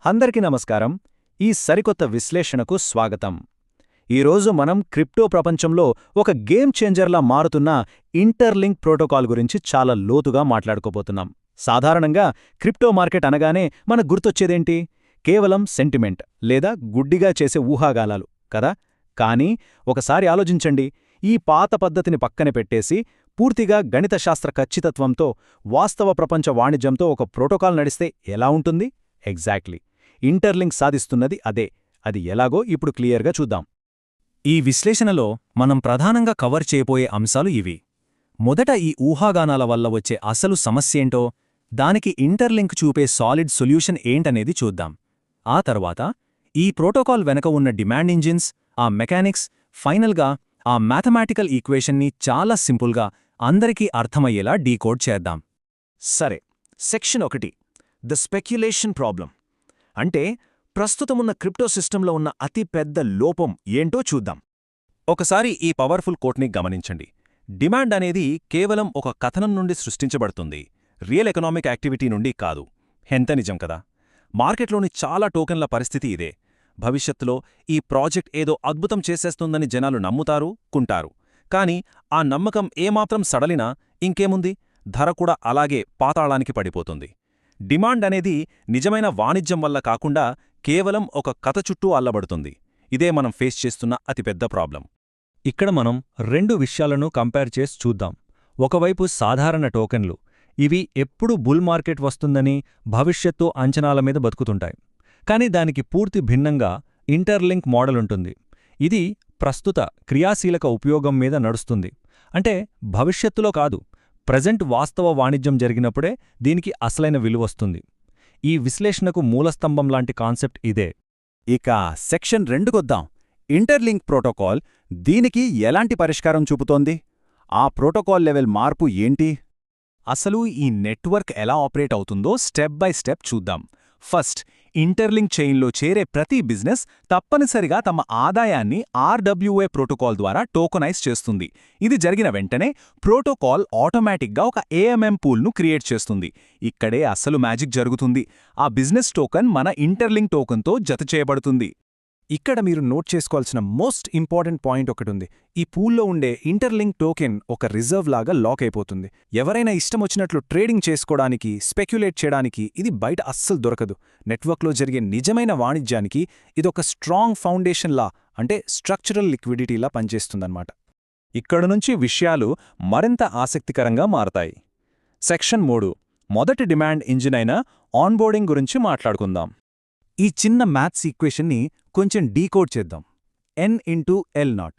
అందరికీ నమస్కారం. ఈ సరికొత్త విశ్లేషణకు స్వాగతం. ఈరోజు మనం క్రిప్టో ప్రపంచంలో ఒక గేమ్ చేంజర్లా మారుతున్న ఇంటర్లింక్ ప్రోటోకాల్ గురించి చాలా లోతుగా మాట్లాడుకోబోతున్నాం. సాధారణంగా క్రిప్టో మార్కెట్ అనగానే మనకు గుర్తొచ్చేదేంటి? కేవలం సెంటిమెంట్ లేదా గుడ్డిగా చేసే ఊహాగానాలు కదా? కానీ ఒకసారి ఆలోచించండి. ఈ పాత పద్ధతిని పక్కన పెట్టేసి పూర్తిగా గణితశాస్త్ర ఖచ్చితత్వంతో వాస్తవ ప్రపంచ వాణిజ్యంతో ఒక ప్రోటోకాల్ నడిస్తే ఎలా ఉంటుంది? ఎగ్జాక్ట్లీ. ఇంటర్లింక్ సాధిస్తున్నది అదే. అది ఎలాగో ఇప్పుడు క్లియర్గా చూద్దాం. ఈ విశ్లేషణలో మనం ప్రధానంగా కవర్ చేయబోయే అంశాలు ఇవి. మొదట ఈ ఊహాగానాల వల్ల వచ్చే అసలు సమస్యేంటో, దానికి ఇంటర్లింక్ చూపే సాలిడ్ సొల్యూషన్ ఏంటనేది చూద్దాం. ఆ తర్వాత ఈ ప్రోటోకాల్ వెనక ఉన్న డిమాండ్ ఇంజిన్స్, ఆ మెకానిక్స్, ఫైనల్గా ఆ మ్యాథమెటికల్ ఈక్వేషన్ని చాలా సింపుల్గా అందరికీ అర్థమయ్యేలా డీకోడ్ చేద్దాం. సరే, సెక్షన్ 1, ద స్పెక్యులేషన్ ప్రాబ్లం. అంటే ప్రస్తుతమున్న క్రిప్టో సిస్టంలో ఉన్న అతి పెద్ద లోపం ఏంటో చూద్దాం. ఒకసారి ఈ పవర్ఫుల్ కోట్ని గమనించండి. డిమాండ్ అనేది కేవలం ఒక కథనం నుండి సృష్టించబడుతుంది, రియల్ ఎకనామిక్ యాక్టివిటీ నుండి కాదు. ఎంత నిజం కదా? మార్కెట్లోని చాలా టోకెన్ల పరిస్థితి ఇదే. భవిష్యత్తులో ఈ ప్రాజెక్ట్ ఏదో అద్భుతం చేసేస్తుందని జనాలు నమ్ముతారు, కుంటారు. కానీ ఆ నమ్మకం ఏమాత్రం సడలినా ఇంకేముంది, ధర కూడా అలాగే పాతాళానికి పడిపోతుంది. డిమాండ్ అనేది నిజమైన వాణిజ్యం వల్ల కాకుండా కేవలం ఒక కథ చుట్టూ అల్లబడుతుంది. ఇదే మనం ఫేస్ చేస్తున్న అతిపెద్ద ప్రాబ్లం. ఇక్కడ మనం రెండు విషయాలను కంపేర్ చేసి చూద్దాం. ఒకవైపు సాధారణ టోకెన్లు, ఇవి ఎప్పుడు బుల్ మార్కెట్ వస్తుందని భవిష్యత్తు అంచనాల మీద బతుకుతుంటాయి. కానీ దానికి పూర్తి భిన్నంగా ఇంటర్లింక్ మోడల్ ఉంటుంది. ఇది ప్రస్తుత క్రియాశీలక ఉపయోగం మీద నడుస్తుంది. అంటే భవిష్యత్తులో కాదు, ప్రెజెంట్ వాస్తవ వాణిజ్యం జరిగినప్పుడే దీనికి అసలైన విలువొస్తుంది. ఈ విశ్లేషణకు మూలస్తంభం లాంటి కాన్సెప్ట్ ఇదే. ఇక సెక్షన్ 2కొద్దాం. ఇంటర్లింక్ ప్రోటోకాల్ దీనికి ఎలాంటి పరిష్కారం చూపుతోంది? ఆ ప్రోటోకాల్ లెవెల్ మార్పు ఏంటి? అసలు ఈ నెట్వర్క్ ఎలా ఆపరేట్ అవుతుందో స్టెప్ బై స్టెప్ చూద్దాం. ఫస్ట్, ఇంటర్లింక్ చైన్లో చేరే ప్రతి బిజినెస్ తప్పనిసరిగా తమ ఆదాయాన్ని ఆర్డబ్ల్యూఏ ప్రోటోకాల్ ద్వారా టోకనైజ్ చేస్తుంది. ఇది జరిగిన వెంటనే ప్రోటోకాల్ ఆటోమేటిక్గా ఒక ఏఎంఎం పూల్ను క్రియేట్ చేస్తుంది. ఇక్కడే అసలు మ్యాజిక్ జరుగుతుంది. ఆ బిజినెస్ టోకన్ మన ఇంటర్లింక్ టోకన్తో జతచేయబడుతుంది. ఇక్కడ మీరు నోట్ చేసుకోవాల్సిన మోస్ట్ ఇంపార్టెంట్ పాయింట్ ఒకటుంది. ఈ పూల్లో ఉండే ఇంటర్లింక్ టోకెన్ ఒక రిజర్వ్ లాగా లాక్ అయిపోతుంది. ఎవరైనా ఇష్టమొచ్చినట్లు ట్రేడింగ్ చేసుకోవడానికి, స్పెక్యులేట్ చేయడానికి ఇది బయట అస్సలు దొరకదు. నెట్వర్క్లో జరిగే నిజమైన వాణిజ్యానికి ఇదొక స్ట్రాంగ్ ఫౌండేషన్లా, అంటే స్ట్రక్చరల్ లిక్విడిటీలా పనిచేస్తుందన్నమాట. ఇక్కడ నుంచి విషయాలు మరింత ఆసక్తికరంగా మారతాయి. సెక్షన్ 3, మొదటి డిమాండ్ ఇంజిన్ అయిన ఆన్బోర్డింగ్ గురించి మాట్లాడుకుందాం. ఈ చిన్న మ్యాథ్స్ ఈక్వేషన్ని కొంచెం డీకోడ్ చేద్దాం. N into L0.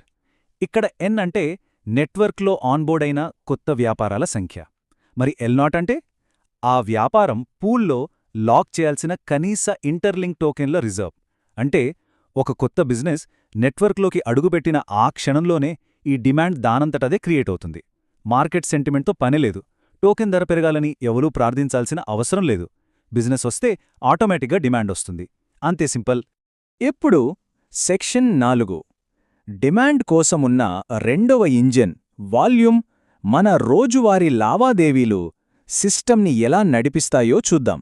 ఇక్కడ N అంటే నెట్వర్క్లో ఆన్బోర్డ్ అయిన కొత్త వ్యాపారాల సంఖ్య. మరి L0 అంటే ఆ వ్యాపారం పూల్లో లాక్ చేయాల్సిన కనీస ఇంటర్లింక్ టోకెన్ల రిజర్వ్. అంటే ఒక కొత్త బిజినెస్ నెట్వర్క్లోకి అడుగుపెట్టిన ఆ క్షణంలోనే ఈ డిమాండ్ దానంతటదే క్రియేట్ అవుతుంది. మార్కెట్ సెంటిమెంట్తో పనిలేదు. టోకెన్ ధర పెరగాలని ఎవరూ ప్రార్థించాల్సిన అవసరం లేదు. బిజినెస్ వస్తే ఆటోమేటిక్గా డిమాండ్ వస్తుంది. అంతే సింపుల్. ఇప్పుడు సెక్షన్ 4, డిమాండ్ కోసమున్న రెండవ ఇంజిన్ వాల్యూమ్. మన రోజువారీ లావాదేవీలు సిస్టమ్ని ఎలా నడిపిస్తాయో చూద్దాం.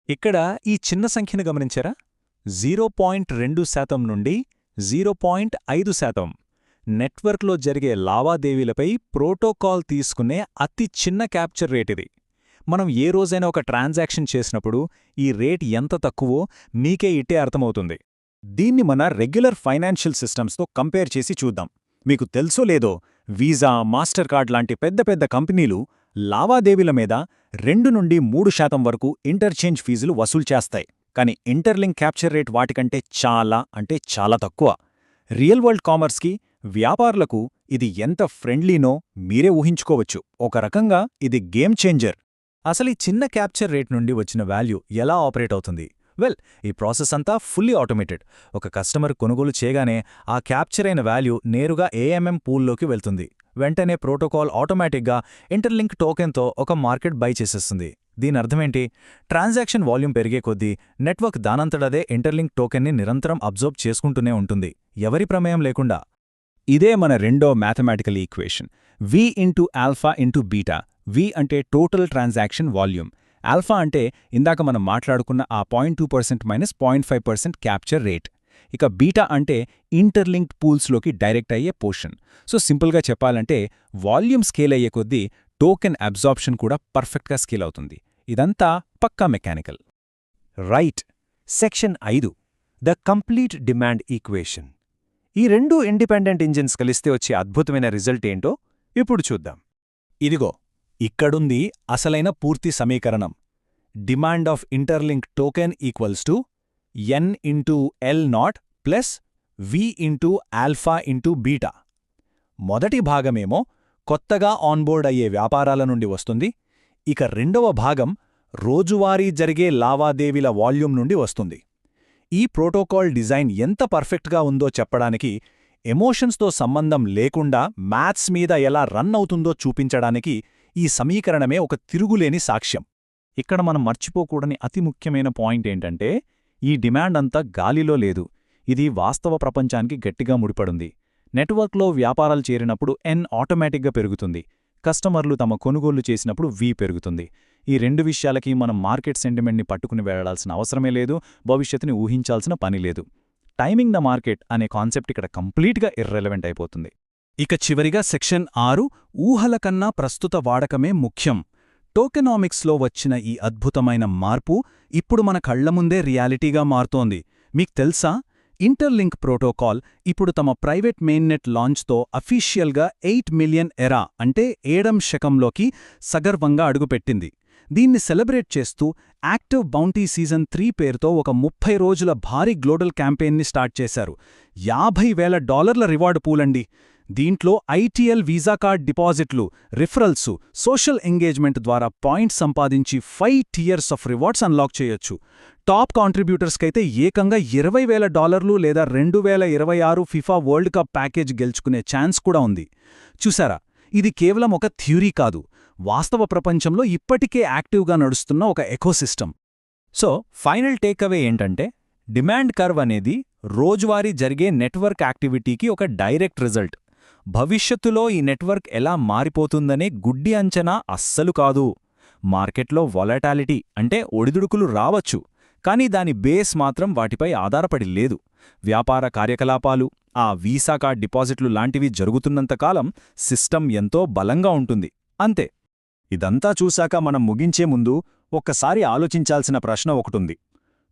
ఇక్కడ ఈ చిన్న సంఖ్యను గమనించారా? 0.2% నుండి 0.5%. నెట్వర్క్లో జరిగే లావాదేవీలపై ప్రోటోకాల్ తీసుకునే అతి చిన్న క్యాప్చర్ రేట్ ఇది. మనం ఏ రోజైనా ఒక ట్రాన్సాక్షన్ చేసినప్పుడు ఈ రేట్ ఎంత తక్కువో మీకే ఇట్టే అర్థమవుతుంది. దీన్ని మన రెగ్యులర్ ఫైనాన్షియల్ సిస్టమ్స్తో కంపేర్ చేసి చూద్దాం. మీకు తెలుసో లేదో, వీసా, మాస్టర్ కార్డ్ లాంటి పెద్ద పెద్ద కంపెనీలు లావాదేవీల మీద 2 నుండి 3% వరకు ఇంటర్చేంజ్ ఫీజులు వసూలు చేస్తాయి. కానీ ఇంటర్లింక్ క్యాప్చర్ రేట్ వాటికంటే చాలా తక్కువ. రియల్ వరల్డ్ కామర్స్కి, వ్యాపారులకు ఇది ఎంత ఫ్రెండ్లీనో మీరే ఊహించుకోవచ్చు. ఒక రకంగా ఇది గేమ్ చేంజర్. అసలు ఈ చిన్న క్యాప్చర్ రేట్ నుండి వచ్చిన వాల్యూ ఎలా ఆపరేట్ అవుతుంది? ఈ ప్రాసెస్ అంతా ఫుల్లీ ఆటోమేటెడ్. ఒక కస్టమర్ కొనుగోలు చేయగానే ఆ క్యాప్చర్ అయిన వాల్యూ నేరుగా ఏఎంఎం పూల్లోకి వెళ్తుంది. వెంటనే ప్రోటోకాల్ ఆటోమేటిక్గా ఇంటర్లింక్ టోకెన్తో ఒక మార్కెట్ బై చేసేస్తుంది. దీని అర్థమేంటి? ట్రాన్సాక్షన్ వాల్యూమ్ పెరిగే కొద్దీ నెట్వర్క్ దానంతటదే ఇంటర్లింక్ టోకెన్ని నిరంతరం అబ్జర్వ్ చేసుకుంటూనే ఉంటుంది, ఎవరి ప్రమేయం లేకుండా. ఇదే మన రెండో mathematical equation, V into alpha into beta. V అంటే టోటల్ ట్రాన్సాక్షన్ వాల్యూమ్, ఆల్ఫా అంటే ఇందాక మనం మాట్లాడుకున్న ఆ 0.2% మైనస్ 0.5% క్యాప్చర్ రేట్. ఇక బీటా అంటే ఇంటర్లింక్డ్ పూల్స్లోకి డైరెక్ట్ అయ్యే పోర్షన్. సో సింపుల్గా చెప్పాలంటే వాల్యూమ్ స్కేల్ అయ్యే కొద్దీ టోకెన్ అబ్జార్ప్షన్ కూడా పర్ఫెక్ట్గా స్కేల్ అవుతుంది. ఇదంతా పక్కా mechanical. Right. Section 5 the complete demand equation. ఈ రెండు ఇండిపెండెంట్ ఇంజిన్స్ కలిస్తే వచ్చే అద్భుతమైన రిజల్ట్ ఏంటో ఇప్పుడు చూద్దాం. ఇదిగో ఇక్కడుంది అసలైన పూర్తి సమీకరణం. Demand of interlink token equals to n into L0 plus V into alpha into beta. మొదటి భాగమేమో కొత్తగా ఆన్బోర్డ్ అయ్యే వ్యాపారాల నుండి వస్తుంది. ఇక రెండవ భాగం రోజువారీ జరిగే లావాదేవీల వాల్యూమ్ నుండి వస్తుంది. ఈ ప్రోటోకాల్ డిజైన్ ఎంత పర్ఫెక్ట్గా ఉందో చెప్పడానికి, ఎమోషన్స్తో సంబంధం లేకుండా మ్యాథ్స్ మీద ఎలా రన్ అవుతుందో చూపించడానికి ఈ సమీకరణమే ఒక తిరుగులేని సాక్ష్యం. ఇక్కడ మనం మర్చిపోకూడని అతి ముఖ్యమైన పాయింట్ ఏంటంటే, ఈ డిమాండ్ అంతా గాలిలో లేదు. ఇది వాస్తవ ప్రపంచానికి గట్టిగా ముడిపడుంది. నెట్వర్క్లో వ్యాపారాలు చేరినప్పుడు N ఆటోమేటిక్గా పెరుగుతుంది. కస్టమర్లు తమ కొనుగోళ్లు చేసినప్పుడు V పెరుగుతుంది. ఈ రెండు విషయాలకి మనం మార్కెట్ సెంటిమెంట్ని పట్టుకుని వెళ్లాల్సిన అవసరమే లేదు, భవిష్యత్తుని ఊహించాల్సిన పని లేదు. టైమింగ్ ద మార్కెట్ అనే కాన్సెప్ట్ ఇక్కడ కంప్లీట్గా ఇర్రెలవెంట్ అయిపోతుంది. ఇక చివరిగా సెక్షన్ 6 ఊహల కన్నా ప్రస్తుత వాడకమే ముఖ్యం. టోకెనామిక్స్లో వచ్చిన ఈ అద్భుతమైన మార్పు ఇప్పుడు మన కళ్లముందే రియాలిటీగా మారుతోంది. మీకు తెలుసా, ఇంటర్లింక్ ప్రోటోకాల్ ఇప్పుడు తమ ప్రైవేట్ మెయిన్నెట్ లాంచ్తో అఫీషియల్గా 8 మిలియన్ ఎరా అంటే 7వ శకంలోకి సగర్వంగా అడుగుపెట్టింది. దీన్ని సెలబ్రేట్ చేస్తూ యాక్టివ్ బౌంటీ సీజన్ 3 పేరుతో ఒక 30 రోజుల భారీ గ్లోబల్ క్యాంపెయిన్ని స్టార్ట్ చేశారు. $50,000 రివార్డు పూలండి. దీంట్లో ఐటీఎల్ వీసా కార్డ్ డిపాజిట్లు, రిఫరల్స్, సోషల్ ఎంగేజ్మెంట్ ద్వారా పాయింట్స్ సంపాదించి 5 tiers ఆఫ్ రివార్డ్స్ అన్లాక్ చేయొచ్చు. టాప్ కాంట్రిబ్యూటర్స్కైతే ఏకంగా $20,000 లేదా 2026 ఫిఫా వరల్డ్ కప్ ప్యాకేజ్ గెలుచుకునే ఛాన్స్ కూడా ఉంది. చూసారా, ఇది కేవలం ఒక థ్యూరీ కాదు, వాస్తవ ప్రపంచంలో ఇప్పటికే యాక్టివ్గా నడుస్తున్న ఒక ఎకోసిస్టమ్. సో ఫైనల్ టేక్అవే ఏంటంటే, డిమాండ్ కర్వ్ అనేది రోజువారీ జరిగే నెట్వర్క్ యాక్టివిటీకి ఒక డైరెక్ట్ రిజల్ట్. భవిష్యత్తులో ఈ నెట్వర్క్ ఎలా మారిపోతుందనే గుడ్డి అంచనా అస్సలు కాదు. మార్కెట్లో వొలటాలిటీ అంటే ఒడిదుడుకులు రావచ్చు, కానీ దాని బేస్ మాత్రం వాటిపై ఆధారపడి లేదు. వ్యాపార కార్యకలాపాలు, ఆ వీసా కార్డ్ డిపాజిట్లు లాంటివి జరుగుతున్నంతకాలం సిస్టమ్ ఎంతో బలంగా ఉంటుంది. అంతే. ఇదంతా చూశాక మనం ముగించే ముందు ఒక్కసారి ఆలోచించాల్సిన ప్రశ్న ఒకటుంది.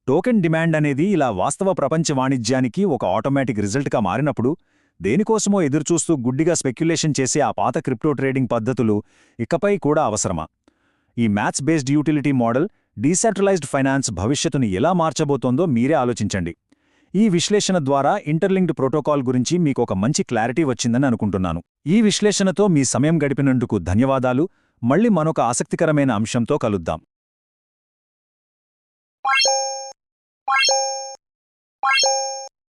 టోకెన్ డిమాండ్ అనేది ఇలా వాస్తవ ప్రపంచ వాణిజ్యానికి ఒక ఆటోమేటిక్ రిజల్ట్గా మారినప్పుడు దేనికోసమో ఎదురుచూస్తూ గుడ్డిగా స్పెక్యులేషన్ చేసే ఆ పాత క్రిప్టో ట్రేడింగ్ పద్ధతులు ఇకపై కూడా అవసరమా? ఈ maths based utility model, decentralised finance భవిష్యత్తును ఎలా మార్చబోతోందో మీరే ఆలోచించండి. ఈ విశ్లేషణ ద్వారా ఇంటర్లింక్డ్ ప్రోటోకాల్ గురించి మీకొక మంచి క్లారిటీ వచ్చిందని అనుకుంటున్నాను. ఈ విశ్లేషణతో మీ సమయం గడిపినందుకు ధన్యవాదాలు. మళ్ళీ మరొక ఆసక్తికరమైన అంశంతో కలుద్దాం.